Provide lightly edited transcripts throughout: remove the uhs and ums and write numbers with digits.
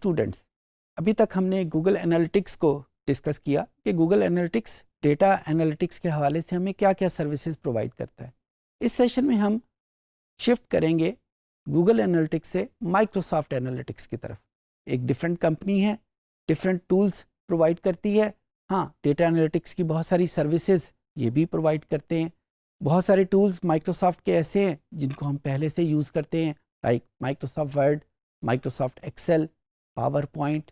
Students, अभी तक हमने गूगल एनालिटिक्स को डिस्कस किया कि गूगल एनालिटिक्स डेटा एनालिटिक्स के हवाले से हमें क्या क्या सर्विसेज प्रोवाइड करता है। इस सेशन में हम शिफ्ट करेंगे गूगल एनालिटिक्स से माइक्रोसॉफ्ट एनालिटिक्स की तरफ। एक डिफरेंट कंपनी है, डिफरेंट टूल्स प्रोवाइड करती है। हाँ, डेटा एनालिटिक्स की बहुत सारी सर्विसेज ये भी प्रोवाइड करते हैं। बहुत सारे टूल्स माइक्रोसॉफ्ट के ऐसे हैं जिनको हम पहले से यूज़ करते हैं, like Microsoft Word, Microsoft Excel, PowerPoint,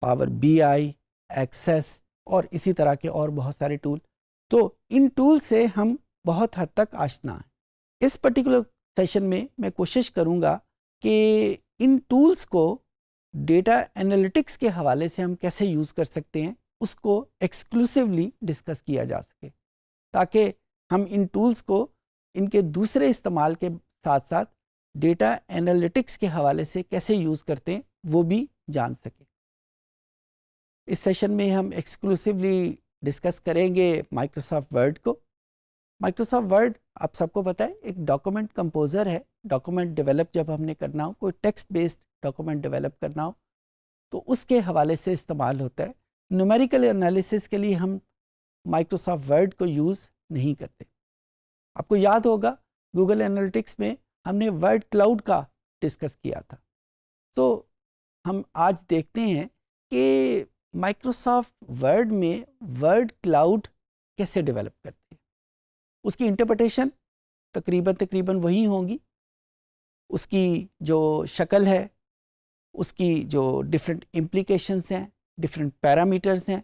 power BI, access और इसी तरह के और बहुत सारे टूल। तो इन टूल से हम बहुत हद तक आशना हैं। इस पर्टिकुलर सेशन में मैं कोशिश करूंगा कि इन टूल्स को डेटा एनालिटिक्स के हवाले से हम कैसे यूज़ कर सकते हैं उसको एक्सक्लूसिवली डिस्कस किया जा सके, ताकि हम इन टूल्स को इनके दूसरे इस्तेमाल के साथ साथ डेटा एनालिटिक्स के हवाले से कैसे यूज़ करते हैं वो भी जान सकें। इस सेशन में हम एक्सक्लूसिवली डिस्कस करेंगे माइक्रोसॉफ्ट वर्ड को। माइक्रोसॉफ्ट वर्ड आप सबको पता है एक डॉक्यूमेंट कंपोजर है। डॉक्यूमेंट डेवलप जब हमने करना हो, कोई टेक्स्ट बेस्ड डॉक्यूमेंट डेवलप करना हो तो उसके हवाले से इस्तेमाल होता है। न्यूमेरिकल एनालिसिस के लिए हम माइक्रोसॉफ्ट वर्ड को यूज़ नहीं करते। आपको याद होगा गूगल एनालिटिक्स में हमने वर्ड क्लाउड का डिस्कस किया था। तो हम आज देखते हैं कि माइक्रोसॉफ्ट वर्ड में वर्ड क्लाउड कैसे डेवलप करते हैं। उसकी इंटरप्रिटेशन तकरीबन वही होंगी, उसकी जो शक्ल है, उसकी जो डिफरेंट इम्प्लीकेशंस हैं, डिफरेंट पैरामीटर्स हैं,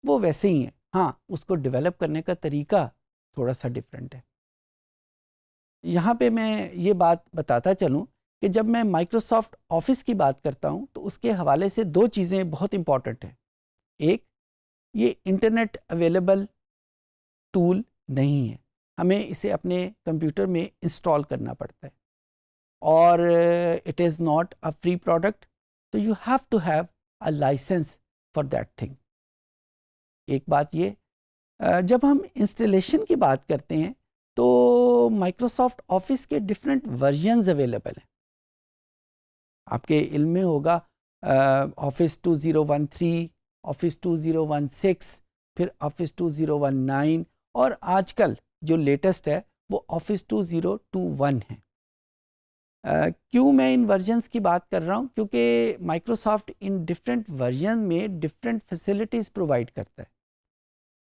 वो वैसे ही हैं। हाँ, उसको डेवलप करने का तरीका थोड़ा सा डिफरेंट है। यहाँ पे मैं ये बात बताता चलूँ कि जब मैं माइक्रोसॉफ्ट ऑफिस की बात करता हूँ तो उसके हवाले से दो चीज़ें बहुत इम्पॉर्टेंट हैं। एक, ये इंटरनेट अवेलेबल टूल नहीं है, हमें इसे अपने कंप्यूटर में इंस्टॉल करना पड़ता है, और it is not a free product, तो you have to have a licence for that thing. एक बात ये, जब हम इंस्टॉलेशन की बात करते हैं तो माइक्रोसॉफ्ट ऑफिस के डिफरेंट वर्जन्स अवेलेबल हैं। आपके इल्म में होगा ऑफिस 2013, ऑफिस 2016, फिर ऑफिस 2019 और आजकल जो लेटेस्ट है वो ऑफिस 2021 है। क्यों मैं इन वर्जन्स की बात कर रहा हूँ? क्योंकि माइक्रोसॉफ्ट इन डिफरेंट वर्जन में डिफरेंट फैसिलिटीज़ प्रोवाइड करता है।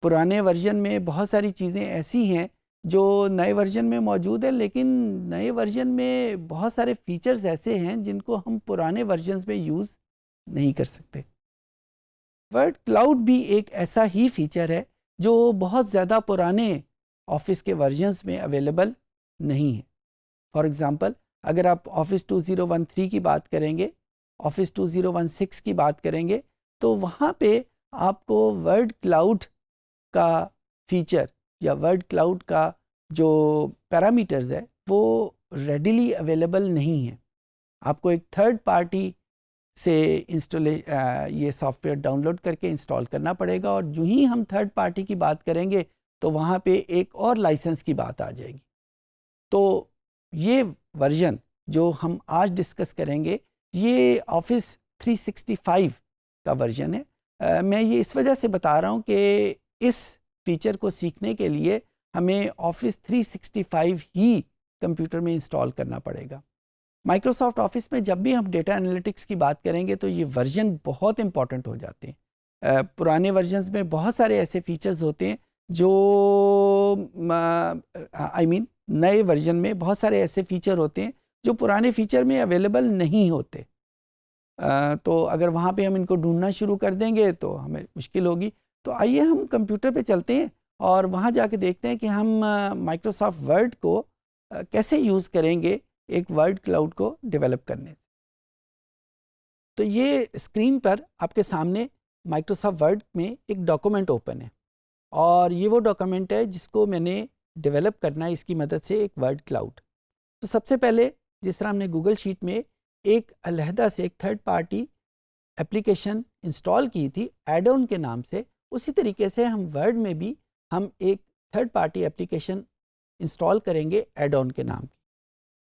पुराने वर्जन में बहुत सारी चीज़ें ऐसी हैं जो नए वर्जन में मौजूद है, लेकिन नए वर्जन में बहुत सारे फीचर्स ऐसे हैं जिनको हम पुराने वर्जन्स में यूज़ नहीं कर सकते। वर्ड क्लाउड भी एक ऐसा ही फीचर है जो बहुत ज़्यादा पुराने ऑफिस के वर्जन्स में अवेलेबल नहीं है। फॉर एग्ज़ाम्पल, अगर आप ऑफिस 2013 की बात करेंगे, ऑफिस 2016 की बात करेंगे, तो वहाँ पे आपको वर्ड क्लाउड का फीचर या वर्ड क्लाउड का जो पैरामीटर्स है वो रेडिली अवेलेबल नहीं है। आपको एक थर्ड पार्टी से ये सॉफ्टवेयर डाउनलोड करके इंस्टॉल करना पड़ेगा, और जो ही हम थर्ड पार्टी की बात करेंगे तो वहाँ पे एक और लाइसेंस की बात आ जाएगी। तो ये वर्जन जो हम आज डिस्कस करेंगे ये ऑफिस 365 का वर्जन है। मैं ये इस वजह से बता रहा हूँ कि इस फीचर को सीखने के लिए हमें ऑफिस 365 ही कंप्यूटर में इंस्टॉल करना पड़ेगा। माइक्रोसॉफ्ट ऑफिस में जब भी हम डेटा एनालिटिक्स की बात करेंगे तो ये वर्जन बहुत इंपॉर्टेंट हो जाते हैं। पुराने वर्जन्स में बहुत सारे ऐसे फीचर्स होते हैं जो नए वर्जन में बहुत सारे ऐसे फीचर होते हैं जो पुराने फीचर में अवेलेबल नहीं होते। तो अगर वहाँ पे हम इनको ढूंढना शुरू कर देंगे तो हमें मुश्किल होगी। तो आइए हम कंप्यूटर पे चलते हैं और वहाँ जाके देखते हैं कि हम माइक्रोसॉफ्ट वर्ड को कैसे यूज़ करेंगे एक वर्ड क्लाउड को डेवलप करने से। तो ये स्क्रीन पर आपके सामने माइक्रोसॉफ्ट वर्ड में एक डॉक्यूमेंट ओपन है, और ये वो डॉक्यूमेंट है जिसको मैंने डेवलप करना है इसकी मदद से एक वर्ड क्लाउड। तो सबसे पहले जिस तरह हमने गूगल शीट में एक अलहदा से एक थर्ड पार्टी एप्लीकेशन इंस्टॉल की थी एड ऑन के नाम से, उसी तरीके से हम वर्ड में भी हम एक थर्ड पार्टी एप्लीकेशन इंस्टॉल करेंगे एड ऑन के नाम की।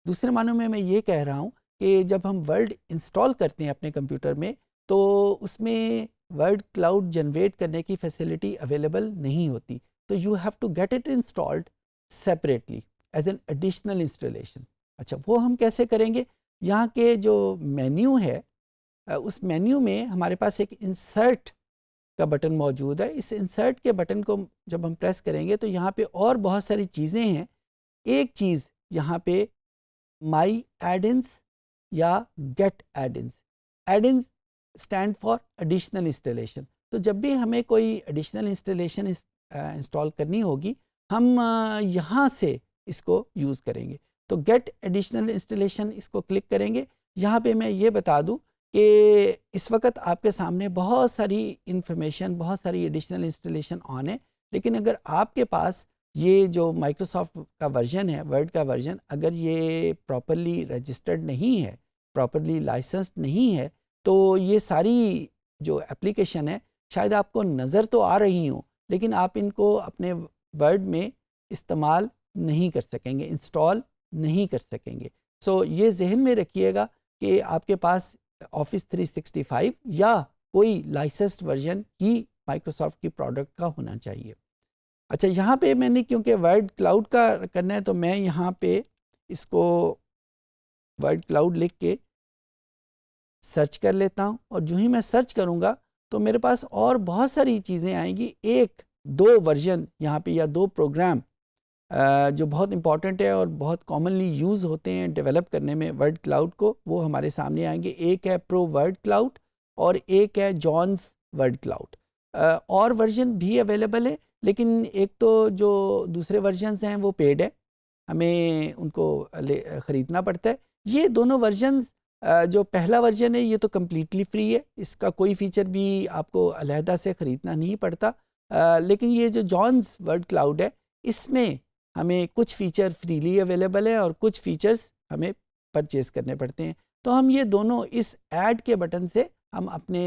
दूसरे मानों में मैं ये कह रहा हूँ कि जब हम वर्ड इंस्टॉल करते हैं अपने कंप्यूटर में तो उसमें वर्ड क्लाउड जनरेट करने की फैसिलिटी अवेलेबल नहीं होती, तो you have to get it installed separately as an additional installation. अच्छा, वो हम कैसे करेंगे? यहाँ के जो मेन्यू है उस मेन्यू में हमारे पास एक इंसर्ट का बटन मौजूद है। इस इंसर्ट के बटन को जब हम प्रेस करेंगे तो यहाँ पे और बहुत सारी चीज़ें हैं। एक चीज़ यहाँ पे माई एडिन्स या get add-ins, add-ins stand for additional installation. तो जब भी हमें कोई एडिशनल इंस्टॉलेशन इंस्टॉल करनी होगी हम यहाँ से इसको यूज़ करेंगे। तो गेट एडिशनल इंस्टॉलेशन इसको क्लिक करेंगे। यहाँ पे मैं ये बता दूँ कि इस वक्त आपके सामने बहुत सारी इंफॉर्मेशन, बहुत सारी एडिशनल इंस्टॉलेशन ऑन है, लेकिन अगर आपके पास ये जो माइक्रोसॉफ्ट का वर्जन है, वर्ड का वर्जन, अगर ये प्रॉपरली रजिस्टर्ड नहीं है, प्रॉपरली लाइसेंस्ड नहीं है, तो ये सारी जो एप्लीकेशन है शायद आपको नज़र तो आ रही हों लेकिन आप इनको अपने वर्ड में इस्तेमाल नहीं कर सकेंगे, इंस्टॉल नहीं कर सकेंगे। सो ये जहन में रखिएगा कि आपके पास ऑफिस 365 या कोई लाइसेंस्ड वर्जन ही माइक्रोसॉफ्ट की प्रोडक्ट का होना चाहिए। अच्छा, यहाँ पे मैंने क्योंकि वर्ड क्लाउड का करना है तो मैं यहाँ पे इसको वर्ड क्लाउड लिख के सर्च कर लेता हूँ और जो ही मैं सर्च करूँगा तो मेरे पास और बहुत सारी चीज़ें आएंगी। एक दो वर्जन यहाँ पे या दो प्रोग्राम जो बहुत इंपॉर्टेंट है और बहुत कॉमनली यूज़ होते हैं डेवलप करने में वर्ड क्लाउड को, वो हमारे सामने आएंगे। एक है प्रो वर्ड क्लाउड और एक है जॉन्स वर्ड क्लाउड। और वर्जन भी अवेलेबल है लेकिन एक तो जो दूसरे वर्जन्स हैं वो पेड है, हमें उनको ख़रीदना पड़ता है। ये दोनों वर्जन्स जो पहला वर्जन है ये तो कम्प्लीटली फ्री है, इसका कोई फ़ीचर भी आपको अलहदा से ख़रीदना नहीं पड़ता। लेकिन ये जो जॉन्स वर्ड क्लाउड है इसमें हमें कुछ फ़ीचर फ्रीली अवेलेबल है और कुछ फ़ीचर्स हमें परचेज़ करने पड़ते हैं। तो हम ये दोनों इस ऐड के बटन से हम अपने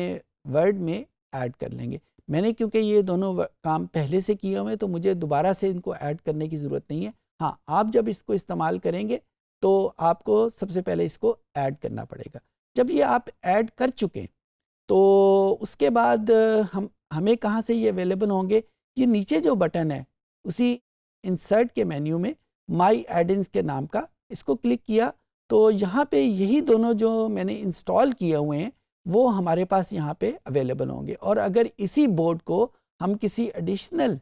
वर्ड में ऐड कर लेंगे। मैंने क्योंकि ये दोनों काम पहले से किए हुए हैं तो मुझे दोबारा से इनको ऐड करने की ज़रूरत नहीं है। हाँ, आप जब इसको इस्तेमाल करेंगे तो आपको सबसे पहले इसको ऐड करना पड़ेगा। जब ये आप ऐड कर चुके तो उसके बाद हमें कहाँ से ये अवेलेबल होंगे? ये नीचे जो बटन है उसी इंसर्ट के मेन्यू में माई एडिन्स के नाम का, इसको क्लिक किया तो यहाँ पे यही दोनों जो मैंने इंस्टॉल किए हुए हैं वो हमारे पास यहाँ पे अवेलेबल होंगे। और अगर इसी बोर्ड को हम किसी एडिशनल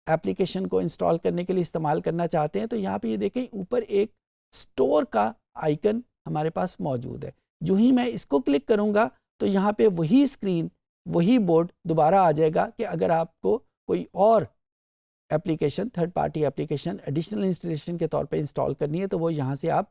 एप्लीकेशन को इंस्टॉल करने के लिए इस्तेमाल करना चाहते हैं तो यहाँ पे ये देखें ऊपर एक स्टोर का आइकन हमारे पास मौजूद है। जो ही मैं इसको क्लिक करूँगा तो यहाँ पे वही स्क्रीन, वही बोर्ड दोबारा आ जाएगा कि अगर आपको कोई और application, third party application additional installation के तौर पे इंस्टॉल करनी है तो वो यहाँ से आप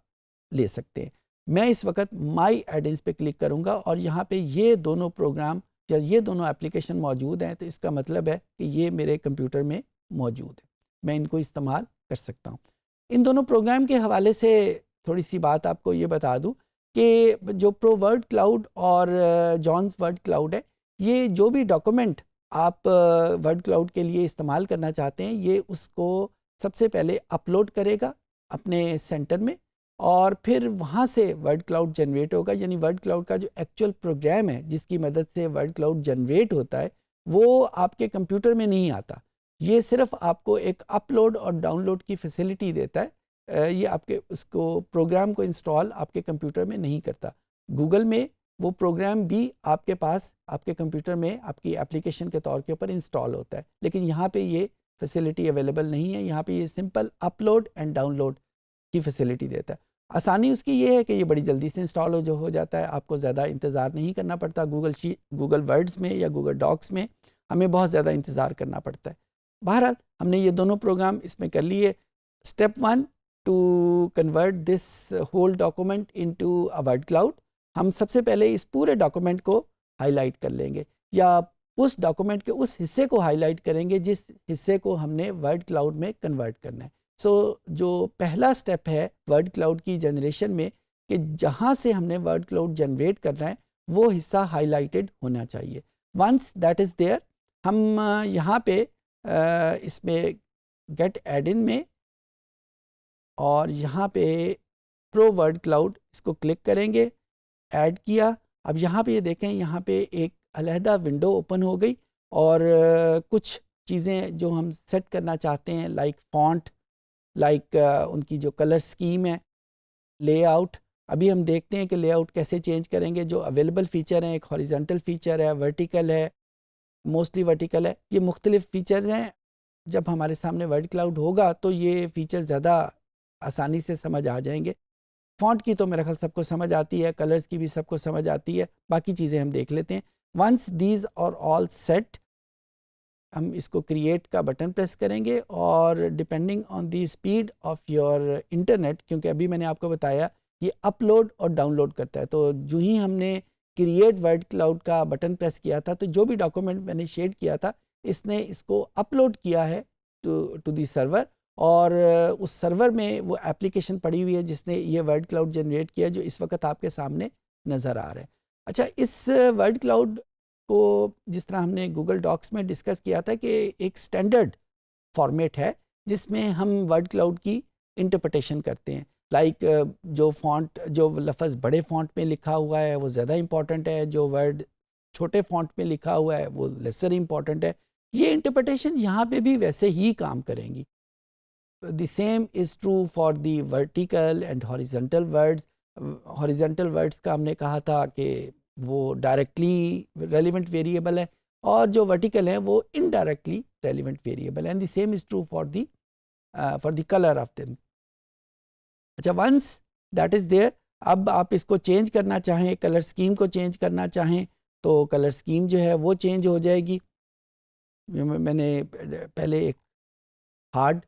ले सकते हैं। मैं इस वक्त माई एडिन्स पे क्लिक करूँगा और यहाँ पे ये दोनों प्रोग्राम या ये दोनों एप्लीकेशन मौजूद हैं, तो इसका मतलब है कि ये मेरे कंप्यूटर में मौजूद है, मैं इनको इस्तेमाल कर सकता हूँ। इन दोनों प्रोग्राम के हवाले से थोड़ी सी बात आपको ये बता दूँ कि जो प्रो वर्ड क्लाउड और जॉन्स वर्ड क्लाउड है, ये जो भी डॉक्यूमेंट आप वर्ड क्लाउड के लिए इस्तेमाल करना चाहते हैं ये उसको सबसे पहले अपलोड करेगा अपने सेंटर में और फिर वहाँ से वर्ड क्लाउड जनरेट होगा। यानी वर्ड क्लाउड का जो एक्चुअल प्रोग्राम है जिसकी मदद से वर्ड क्लाउड जनरेट होता है वो आपके कंप्यूटर में नहीं आता, ये सिर्फ आपको एक अपलोड और डाउनलोड की फैसिलिटी देता है। ये आपके उसको प्रोग्राम को इंस्टॉल आपके कंप्यूटर में नहीं करता। गूगल में वो प्रोग्राम भी आपके पास आपके कंप्यूटर में आपकी एप्लीकेशन के तौर के ऊपर इंस्टॉल होता है, लेकिन यहाँ पे ये फैसिलिटी अवेलेबल नहीं है। यहाँ पे ये सिंपल अपलोड एंड डाउनलोड की फैसिलिटी देता है। आसानी उसकी ये है कि ये बड़ी जल्दी से इंस्टॉल हो जाता है, आपको ज़्यादा इंतज़ार नहीं करना पड़ता। गूगल वर्ड्स में या गूगल डॉक्स में हमें बहुत ज़्यादा इंतज़ार करना पड़ता है। बहरहाल हमने ये दोनों प्रोग्राम इसमें कर लिए। Step 1 to convert this whole document into a word cloud, हम सबसे पहले इस पूरे डॉक्यूमेंट को हाईलाइट कर लेंगे या उस डॉक्यूमेंट के उस हिस्से को हाईलाइट करेंगे जिस हिस्से को हमने वर्ड क्लाउड में कन्वर्ट करना है। सो जो पहला स्टेप है वर्ड क्लाउड की जनरेशन में कि जहाँ से हमने वर्ड क्लाउड जनरेट करना है वो हिस्सा हाईलाइटेड होना चाहिए। वंस दैट इज़ देयर, हम यहाँ पे इसमें गेट एड इन में और यहाँ पे प्रो वर्ड क्लाउड, इसको क्लिक करेंगे, ऐड किया। अब यहाँ पे ये देखें, यहाँ पे एक अलहदा विंडो ओपन हो गई और कुछ चीज़ें जो हम सेट करना चाहते हैं लाइक फॉन्ट, लाइक उनकी जो कलर स्कीम है, लेआउट। अभी हम देखते हैं कि लेआउट कैसे चेंज करेंगे। जो अवेलेबल फ़ीचर हैं, एक हॉरिजॉन्टल फ़ीचर है, वर्टिकल है, मोस्टली वर्टिकल है, ये मुख्तलिफ फ़ीचर हैं। जब हमारे सामने वर्ड क्लाउड होगा तो ये फ़ीचर ज़्यादा आसानी से समझ आ जाएंगे। फ़ॉन्ट की तो मेरा ख्याल सबको समझ आती है, कलर्स की भी सबको समझ आती है, बाकी चीज़ें हम देख लेते हैं। Once these are all set, हम इसको क्रिएट का बटन प्रेस करेंगे और depending on the speed of your internet, क्योंकि अभी मैंने आपको बताया ये अपलोड और डाउनलोड करता है, तो जो ही हमने क्रिएट वर्ड क्लाउड का बटन प्रेस किया था तो जो भी डॉक्यूमेंट मैंने शेयर किया था इसने इसको अपलोड किया है टू दी सर्वर, और उस सर्वर में वो एप्लीकेशन पड़ी हुई है जिसने ये वर्ड क्लाउड जनरेट किया जो इस वक्त आपके सामने नज़र आ रहा है। अच्छा, इस वर्ड क्लाउड को जिस तरह हमने गूगल डॉक्स में डिस्कस किया था कि एक स्टैंडर्ड फॉर्मेट है जिसमें हम वर्ड क्लाउड की इंटरप्रिटेशन करते हैं। लाइक जो फ़ॉन्ट, जो लफ्ज़ बड़े फ़ॉन्ट में लिखा हुआ है वो ज़्यादा इम्पॉर्टेंट है, जो वर्ड छोटे फ़ॉन्ट में लिखा हुआ है वो लेसर इम्पॉर्टेंट है। ये इंटरप्रिटेशन यहाँ पे भी वैसे ही काम करेंगी। The same is true for the vertical and horizontal words. Horizontal words का हमने कहा था कि वो डायरेक्टली रेलिवेंट वेरिएबल है और जो वर्टिकल है वो इनडायरेक्टली रेलिवेंट वेरिएबल है, and the same is true for the colour of them. अच्छा, वंस दैट इज़ देयर, अब आप इसको चेंज करना चाहें, कलर स्कीम को चेंज करना चाहें तो कलर स्कीम जो है वो चेंज हो जाएगी। मैंने पहले एक हार्ड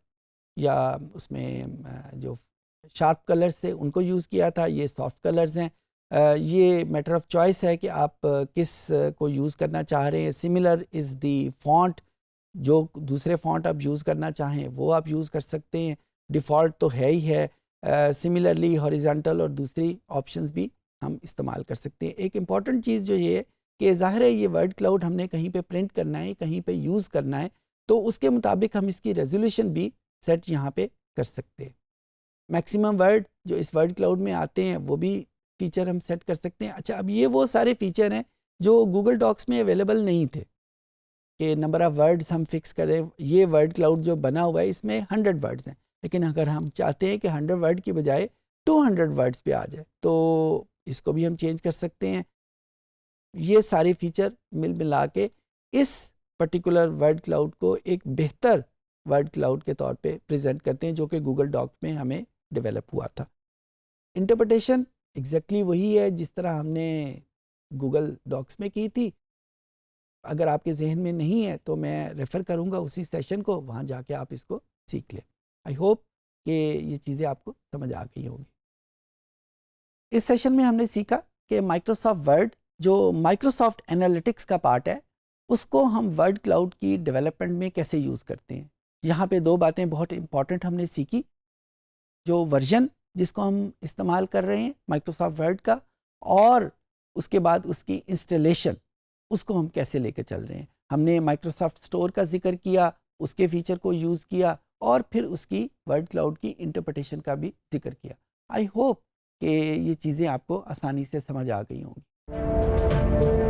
या उसमें जो शार्प कलर्स थे उनको यूज़ किया था, ये सॉफ्ट कलर्स हैं। ये मैटर ऑफ चॉइस है कि आप किस को यूज़ करना चाह रहे हैं। सिमिलर इज़ दी फॉन्ट, जो दूसरे फॉन्ट आप यूज़ करना चाहें वो आप यूज़ कर सकते हैं, डिफ़ॉल्ट तो है ही है। सिमिलरली हॉरिजॉन्टल और दूसरी ऑप्शंस भी हम इस्तेमाल कर सकते हैं। एक इम्पॉर्टेंट चीज़ जो ये है कि ज़ाहिर है ये वर्ड क्लाउड हमने कहीं पे प्रिंट करना है, कहीं पे यूज़ करना है, तो उसके मुताबिक हम इसकी रेजोल्यूशन भी सेट यहाँ पे कर सकते हैं। मैक्सिमम वर्ड जो इस वर्ड क्लाउड में आते हैं वो भी फीचर हम सेट कर सकते हैं। अच्छा, अब ये वो सारे फीचर हैं जो गूगल डॉक्स में अवेलेबल नहीं थे कि नंबर ऑफ़ वर्ड्स हम फिक्स करें। ये वर्ड क्लाउड जो बना हुआ है इसमें 100 वर्ड्स हैं, लेकिन अगर हम चाहते हैं कि 100 वर्ड की बजाय 200 वर्ड्स पे आ जाए तो इसको भी हम चेंज कर सकते हैं। ये सारे फीचर मिल मिला के इस पर्टिकुलर वर्ड क्लाउड को एक बेहतर वर्ड क्लाउड के तौर पे प्रेजेंट करते हैं जो कि गूगल डॉक में हमें डेवलप हुआ था। इंटरप्रिटेशन एग्जैक्टली वही है जिस तरह हमने गूगल डॉक्स में की थी। अगर आपके जहन में नहीं है तो मैं रेफ़र करूंगा उसी सेशन को, वहाँ जाके आप इसको सीख लें। आई होप कि ये चीज़ें आपको समझ आ गई होंगी। इस सेशन में हमने सीखा कि माइक्रोसॉफ्ट वर्ड जो माइक्रोसॉफ्ट एनालिटिक्स का पार्ट है उसको हम वर्ड क्लाउड की डेवलपमेंट में कैसे यूज़ करते हैं। यहाँ पे दो बातें बहुत इंपॉर्टेंट हमने सीखी, जो वर्जन जिसको हम इस्तेमाल कर रहे हैं माइक्रोसॉफ्ट वर्ड का, और उसके बाद उसकी इंस्टॉलेशन, उसको हम कैसे लेके चल रहे हैं। हमने माइक्रोसॉफ्ट स्टोर का जिक्र किया, उसके फीचर को यूज़ किया और फिर उसकी वर्ड क्लाउड की इंटरप्रिटेशन का भी जिक्र किया। आई होप कि ये चीज़ें आपको आसानी से समझ आ गई होंगी।